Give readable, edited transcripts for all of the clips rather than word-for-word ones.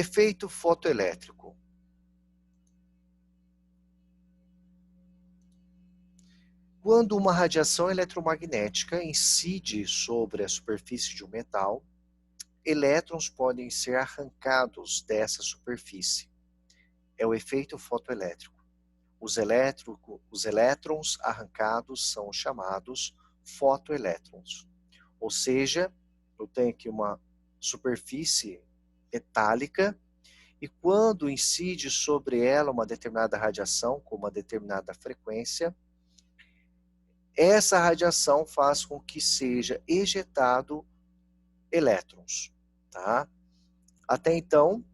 Efeito fotoelétrico. Quando uma radiação eletromagnética incide sobre a superfície de um metal, elétrons podem ser arrancados dessa superfície. É o efeito fotoelétrico. Os elétrons arrancados são chamados fotoelétrons. Ou seja, eu tenho aqui uma superfície metálica e quando incide sobre ela uma determinada radiação, com uma determinada frequência, essa radiação faz com que seja ejetado elétrons. Tá? Até então,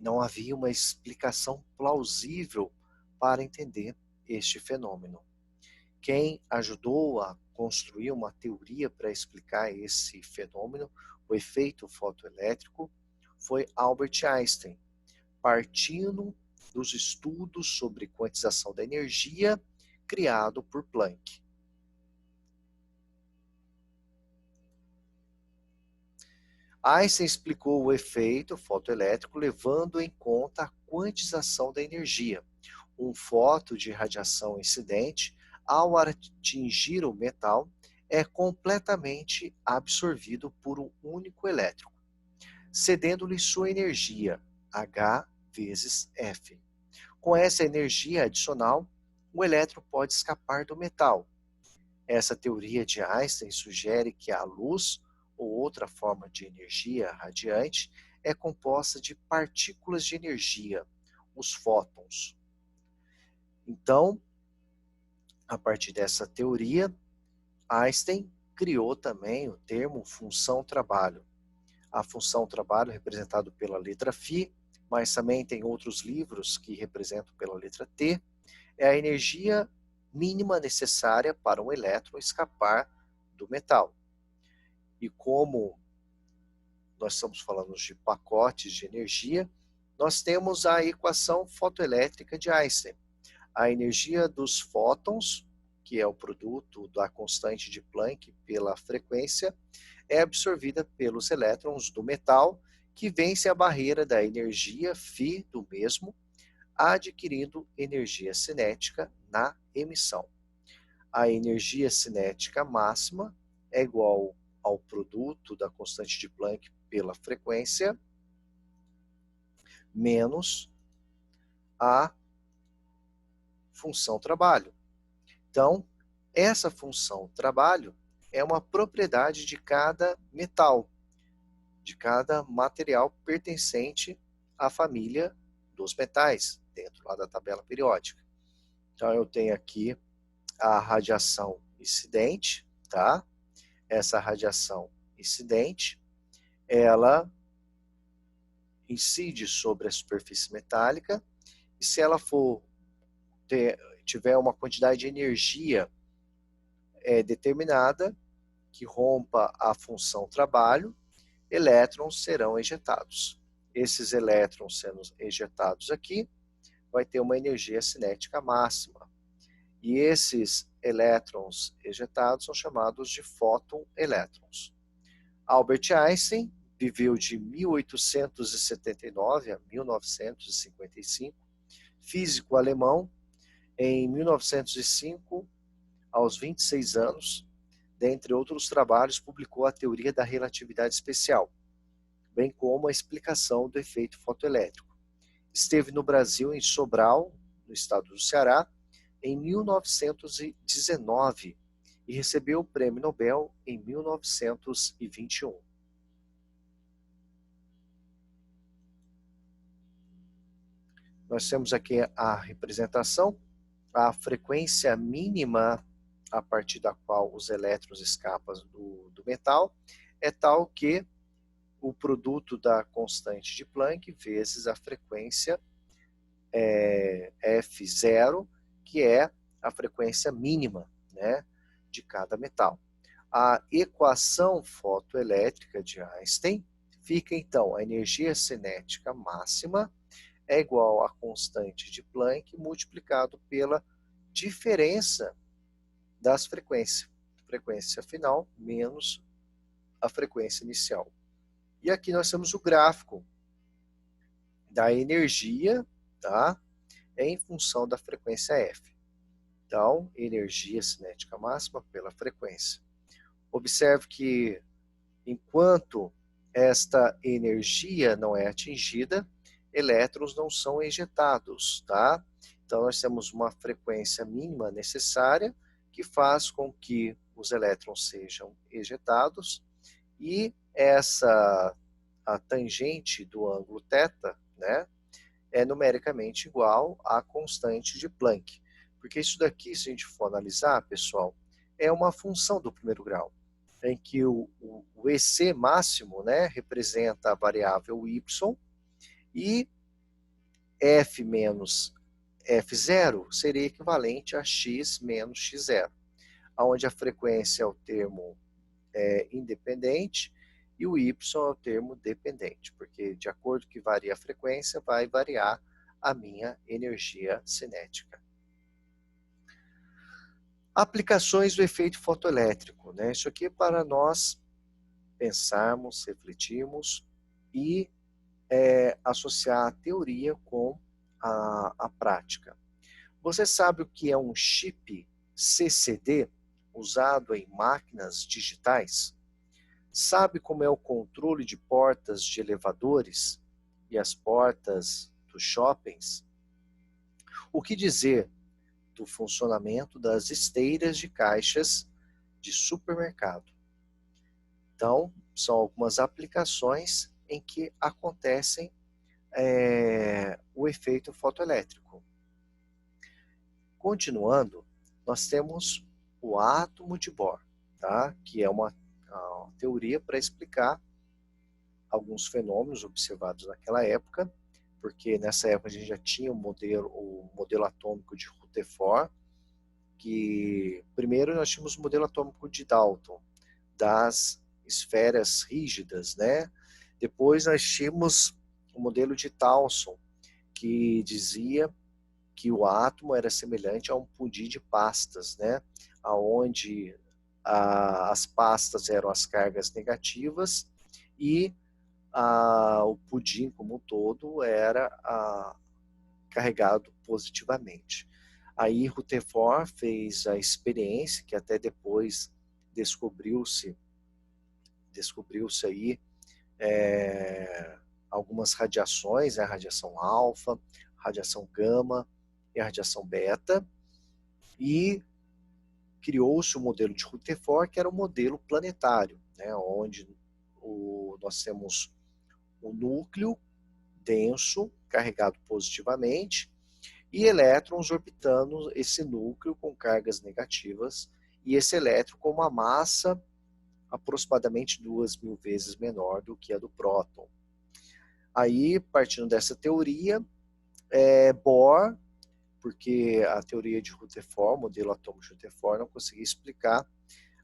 não havia uma explicação plausível para entender este fenômeno. Quem ajudou a construir uma teoria para explicar esse fenômeno, o efeito fotoelétrico, foi Albert Einstein, partindo dos estudos sobre quantização da energia criado por Planck. Einstein explicou o efeito fotoelétrico levando em conta a quantização da energia. Um fóton de radiação incidente, ao atingir o metal, é completamente absorvido por um único elétron, cedendo-lhe sua energia, H vezes F. Com essa energia adicional, o elétron pode escapar do metal. Essa teoria de Einstein sugere que a luz, ou outra forma de energia radiante, é composta de partículas de energia, os fótons. Então, a partir dessa teoria, Einstein criou também o termo função-trabalho. A função-trabalho representado pela letra φ, mas também tem outros livros que representam pela letra T, é a energia mínima necessária para um elétron escapar do metal. E como nós estamos falando de pacotes de energia, nós temos a equação fotoelétrica de Einstein. A energia dos fótons, que é o produto da constante de Planck pela frequência, é absorvida pelos elétrons do metal, que vence a barreira da energia φ do mesmo, adquirindo energia cinética na emissão. A energia cinética máxima é igual ao produto da constante de Planck pela frequência, menos a função trabalho. Então, essa função trabalho é uma propriedade de cada metal, de cada material pertencente à família dos metais, dentro lá da tabela periódica. Então, eu tenho aqui a radiação incidente, tá? Essa radiação incidente, ela incide sobre a superfície metálica, e se ela tiver uma quantidade de energia determinada, que rompa a função trabalho, elétrons serão ejetados. Esses elétrons sendo ejetados aqui, vai ter uma energia cinética máxima. E esses elétrons ejetados são chamados de fóton-elétrons. Albert Einstein viveu de 1879 a 1955, físico alemão. Em 1905, aos 26 anos, dentre outros trabalhos, publicou a teoria da relatividade especial, bem como a explicação do efeito fotoelétrico. Esteve no Brasil, em Sobral, no estado do Ceará, em 1919 e recebeu o Prêmio Nobel em 1921. Nós temos aqui a representação, a frequência mínima a partir da qual os elétrons escapam do metal é tal que o produto da constante de Planck vezes a frequência F0, que é a frequência mínima, né, de cada metal. A equação fotoelétrica de Einstein fica, então, a energia cinética máxima é igual à constante de Planck multiplicado pela diferença das frequências. Frequência final menos a frequência inicial. E aqui nós temos o gráfico da energia, tá? Em função da frequência F. Então, energia cinética máxima pela frequência. Observe que, enquanto esta energia não é atingida, elétrons não são ejetados, tá? Então, nós temos uma frequência mínima necessária que faz com que os elétrons sejam ejetados e a tangente do ângulo θ, né, é numericamente igual à constante de Planck. Porque isso daqui, se a gente for analisar, pessoal, é uma função do primeiro grau, em que o EC máximo, né, representa a variável y, e f menos f0 seria equivalente a x menos x0, onde a frequência é o termo independente e o y é o termo dependente, porque de acordo que varia a frequência, vai variar a minha energia cinética. Aplicações do efeito fotoelétrico, né? Isso aqui é para nós pensarmos, refletirmos e associar a teoria com a prática. Você sabe o que é um chip CCD usado em máquinas digitais? Sabe como é o controle de portas de elevadores e as portas dos shoppings? O que dizer do funcionamento das esteiras de caixas de supermercado? Então, são algumas aplicações em que acontecem o efeito fotoelétrico. Continuando, nós temos o átomo de Bohr, tá? Que é uma teoria para explicar alguns fenômenos observados naquela época, porque nessa época a gente já tinha o modelo atômico de Rutherford, que primeiro nós tínhamos o modelo atômico de Dalton, das esferas rígidas, né? Depois nós tínhamos o modelo de Thomson, que dizia que o átomo era semelhante a um pudim de pastas, né? Onde as pastas eram as cargas negativas e o pudim como um todo era carregado positivamente. Aí Rutherford fez a experiência, que até depois descobriu-se aí algumas radiações, a radiação alfa, radiação gama e a radiação beta, e criou-se o modelo de Rutherford, que era o modelo planetário, né, onde nós temos o núcleo denso, carregado positivamente, e elétrons orbitando esse núcleo com cargas negativas, e esse elétron com uma massa aproximadamente 2.000 vezes menor do que a do próton. Aí, partindo dessa teoria, Bohr, porque a teoria de Rutherford, o modelo atômico de Rutherford, não conseguia explicar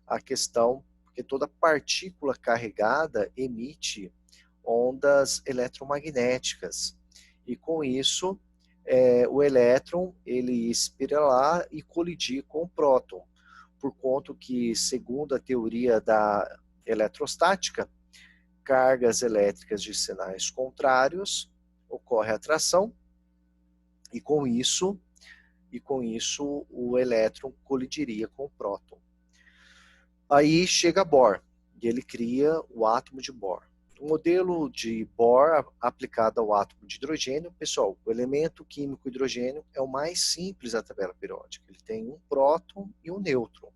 a questão, porque toda partícula carregada emite ondas eletromagnéticas, e com isso o elétron ele ia espiralar e colidir com o próton, por conta que, segundo a teoria da eletrostática, cargas elétricas de sinais contrários ocorre atração, e com isso o elétron colidiria com o próton. Aí chega Bohr, e ele cria o átomo de Bohr. O modelo de Bohr aplicado ao átomo de hidrogênio, pessoal, o elemento químico hidrogênio é o mais simples da tabela periódica. Ele tem um próton e um nêutron.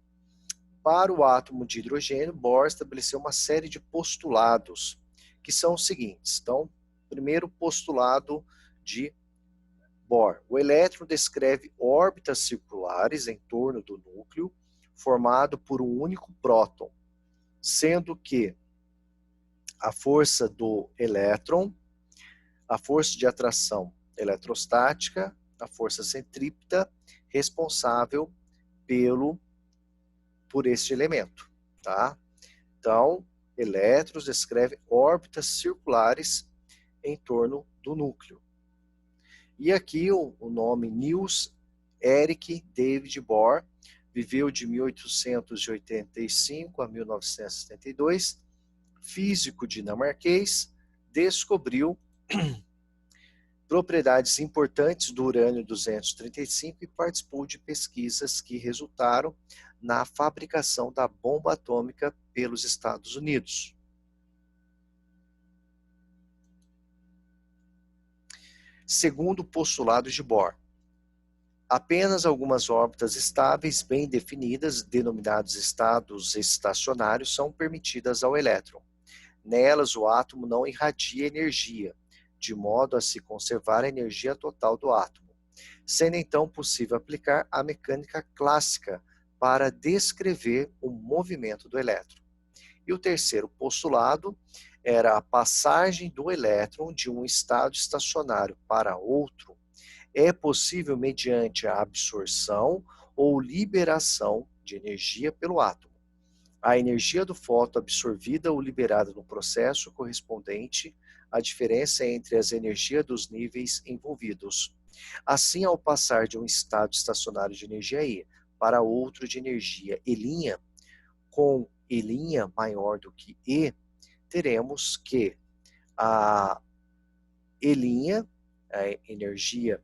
Para o átomo de hidrogênio, Bohr estabeleceu uma série de postulados, que são os seguintes. Então, primeiro postulado de Bohr. O elétron descreve órbitas circulares em torno do núcleo, formado por um único próton, sendo que a força do elétron, a força de atração eletrostática, a força centrípeta, responsável por este elemento, tá? Então, elétrons descrevem órbitas circulares em torno do núcleo. E aqui o nome Niels Erik David Bohr, viveu de 1885 a 1972, físico dinamarquês, descobriu propriedades importantes do urânio-235 e participou de pesquisas que resultaram na fabricação da bomba atômica pelos Estados Unidos. Segundo postulado de Bohr, apenas algumas órbitas estáveis bem definidas, denominados estados estacionários, são permitidas ao elétron. Nelas, o átomo não irradia energia, de modo a se conservar a energia total do átomo, sendo então possível aplicar a mecânica clássica para descrever o movimento do elétron. E o terceiro postulado era a passagem do elétron de um estado estacionário para outro é possível mediante a absorção ou liberação de energia pelo átomo. A energia do fóton absorvida ou liberada no processo correspondente à diferença entre as energias dos níveis envolvidos. Assim, ao passar de um estado estacionário de energia E para outro de energia E', com E' maior do que E, teremos que a E', a energia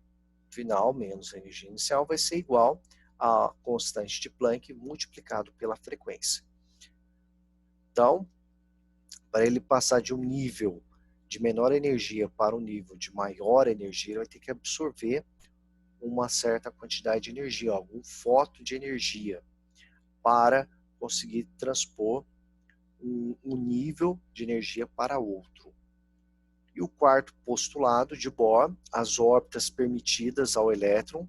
final menos a energia inicial, vai ser igual à constante de Planck multiplicado pela frequência. Então, para ele passar de um nível de menor energia para um nível de maior energia, ele vai ter que absorver uma certa quantidade de energia, algum fóton de energia, para conseguir transpor um nível de energia para outro. E o quarto postulado de Bohr, as órbitas permitidas ao elétron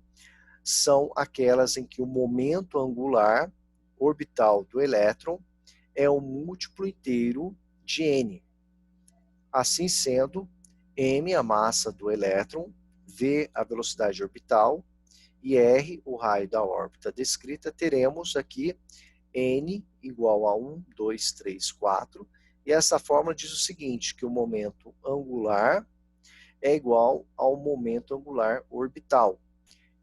são aquelas em que o momento angular orbital do elétron é o múltiplo inteiro de n. Assim sendo, m a massa do elétron, v a velocidade orbital e r o raio da órbita descrita, teremos aqui n igual a 1, 2, 3, 4. E essa fórmula diz o seguinte, que o momento angular é igual ao momento angular orbital,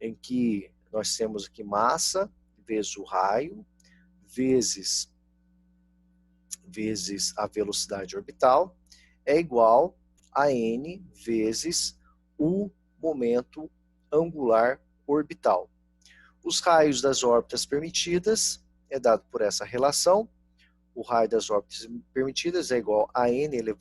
em que nós temos aqui massa vezes o raio, vezes a velocidade orbital, é igual a n vezes o momento angular orbital. Os raios das órbitas permitidas é dado por essa relação. O raio das órbitas permitidas é igual a n elevado